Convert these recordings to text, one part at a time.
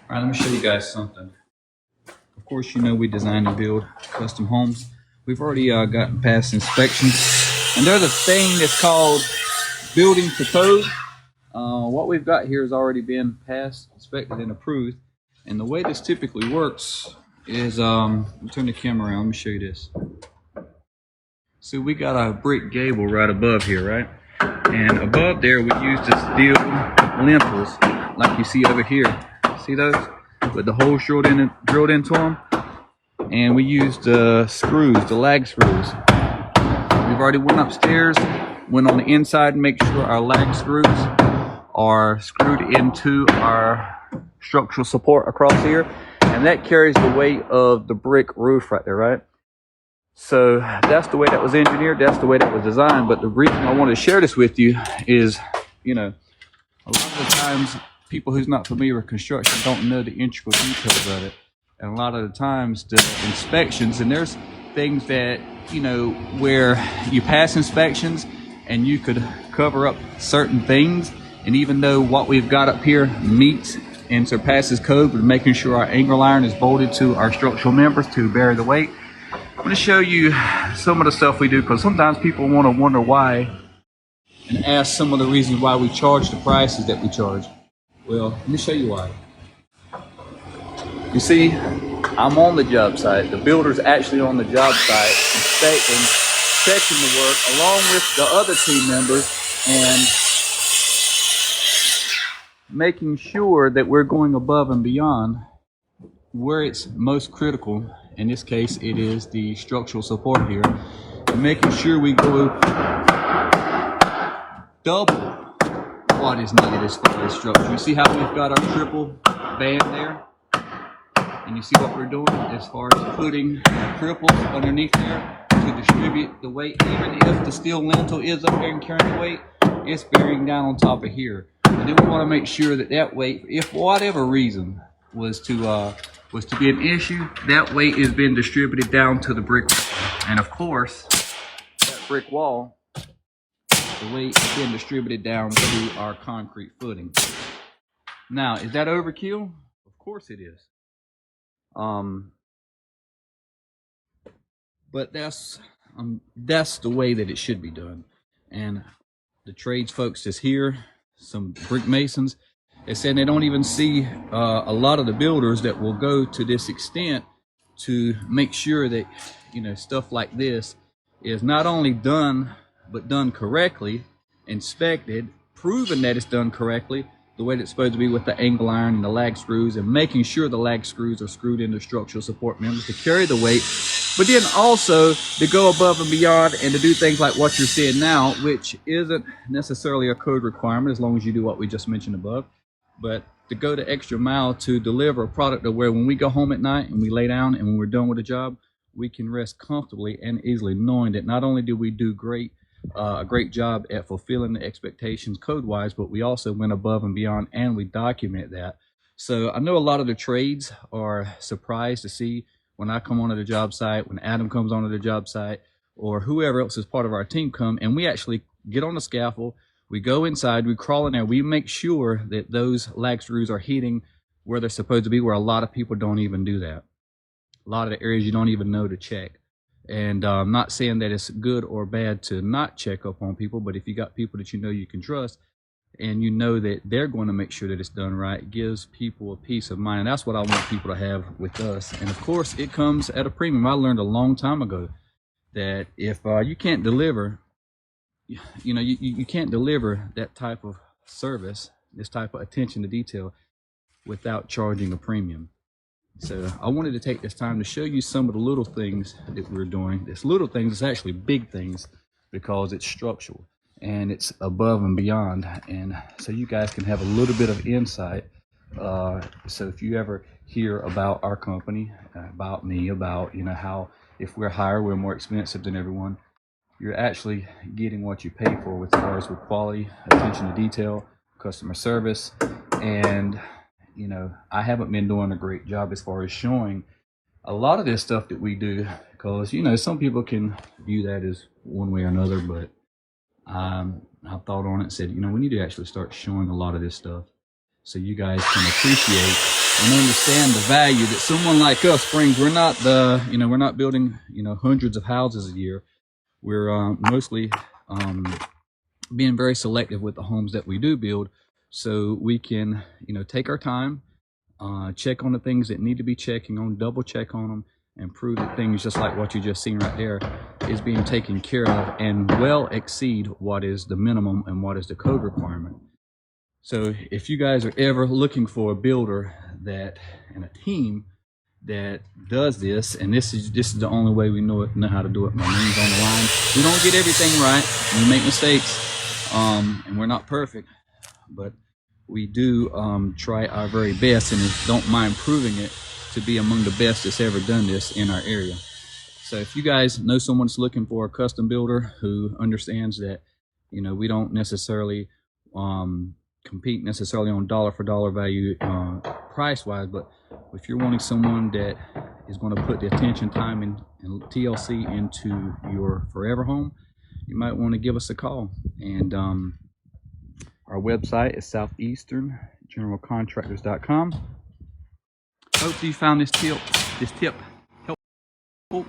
All right, let me show you guys something. Of course, you know we design and build custom homes. We've already gotten past inspections, and there's a thing that's called building to code. What we've got here has already been passed, inspected, and approved. And the way this typically works is, let me turn the camera around. Let me show you this. So we got a brick gable right above here, right? And above there, we use the steel lintels, like you see over here. See those? With the holes drilled into them. And we used the screws, the lag screws. We've already went upstairs, went on the inside and make sure our lag screws are screwed into our structural support across here. And that carries the weight of the brick roof right there, right? So that's the way that was engineered, that's the way that was designed. But the reason I wanted to share this with you is, you know, a lot of the times people who's not familiar with construction don't know the integral details of it. And a lot of the times the inspections, and there's things that, you know, where you pass inspections and you could cover up certain things. And even though what we've got up here meets and surpasses code, we're making sure our angle iron is bolted to our structural members to bear the weight. I'm going to show you some of the stuff we do, because sometimes people want to wonder why and ask some of the reasons why we charge the prices that we charge. Well, let me show you why. You see, I'm on the job site. The builder's actually on the job site, inspecting, checking the work along with the other team members and making sure that we're going above and beyond where it's most critical. In this case, it is the structural support here. And making sure we go double what is needed as far as structure. You see how we've got our triple band there? And you see what we're doing as far as putting triples underneath there to distribute the weight. Even if the steel lintel is up there and carrying the weight, it's bearing down on top of here. And then we want to make sure that that weight, if for whatever reason was to be an issue, that weight is being distributed down to the brick wall. And of course, that brick wall, the weight is being distributed down to our concrete footing. Now, is that overkill? Of course it is. But that's the way that it should be done. And the trades folks that's here, some brick masons, they said they don't even see a lot of the builders that will go to this extent to make sure that, you know, stuff like this is not only done, but done correctly, inspected, proven that it's done correctly, the way that it's supposed to be with the angle iron and the lag screws, and making sure the lag screws are screwed into structural support members to carry the weight, but then also to go above and beyond and to do things like what you're seeing now, which isn't necessarily a code requirement as long as you do what we just mentioned above, but to go the extra mile to deliver a product to where when we go home at night and we lay down and when we're done with a job, we can rest comfortably and easily knowing that not only do we do a great job at fulfilling the expectations code-wise, but we also went above and beyond and we document that. So I know a lot of the trades are surprised to see when I come onto the job site, when Adam comes onto the job site, or whoever else is part of our team come, and we actually get on the scaffold, we go inside, we crawl in there, we make sure that those lag screws are hitting where they're supposed to be, where a lot of people don't even do that. A lot of the areas you don't even know to check. And I'm not saying that it's good or bad to not check up on people, but if you got people that you know you can trust and you know that they're going to make sure that it's done right, it gives people a peace of mind. And that's what I want people to have with us. And of course, it comes at a premium. I learned a long time ago that if you can't deliver, you can't deliver that type of service, this type of attention to detail without charging a premium. So I wanted to take this time to show you some of the little things that we're doing. It's little things, it's actually big things because it's structural and it's above and beyond. And so you guys can have a little bit of insight. So if you ever hear about our company, about me, about, you know, how if we're higher, we're more expensive than everyone, you're actually getting what you pay for with regards with quality, attention to detail, customer service, and you know, I haven't been doing a great job as far as showing a lot of this stuff that we do, because, you know, some people can view that as one way or another, but I thought on it and said, you know, we need to actually start showing a lot of this stuff so you guys can appreciate and understand the value that someone like us brings. We're not we're not building, hundreds of houses a year. We're mostly being very selective with the homes that we do build, so we can, take our time, check on the things that need to be checking on, double check on them, and prove that things just like what you just seen right there is being taken care of and well exceed what is the minimum and what is the code requirement. So if you guys are ever looking for a builder that and a team that does this, and this is the only way we know how to do it. My name's on the line. We don't get everything right. We make mistakes, and we're not perfect, but we do try our very best, and don't mind proving it to be among the best that's ever done this in our area. So if you guys know someone that's looking for a custom builder who understands that, we don't necessarily compete necessarily on dollar for dollar value price wise, but if you're wanting someone that is going to put the attention, time, and TLC into your forever home, you might want to give us a call. And our website is southeasterngeneralcontractors.com. Hopefully you found this tip helpful.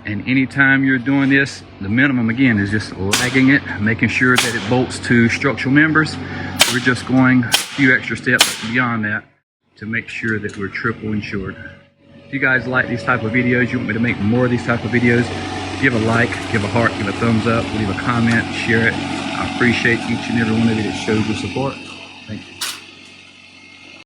And anytime you're doing this, the minimum again is just lagging it, making sure that it bolts to structural members. We're just going a few extra steps beyond that to make sure that we're triple insured. If you guys like these type of videos, you want me to make more of these type of videos, give a like, give a heart, give a thumbs up, leave a comment, share it. I appreciate each and every one of you that shows your support.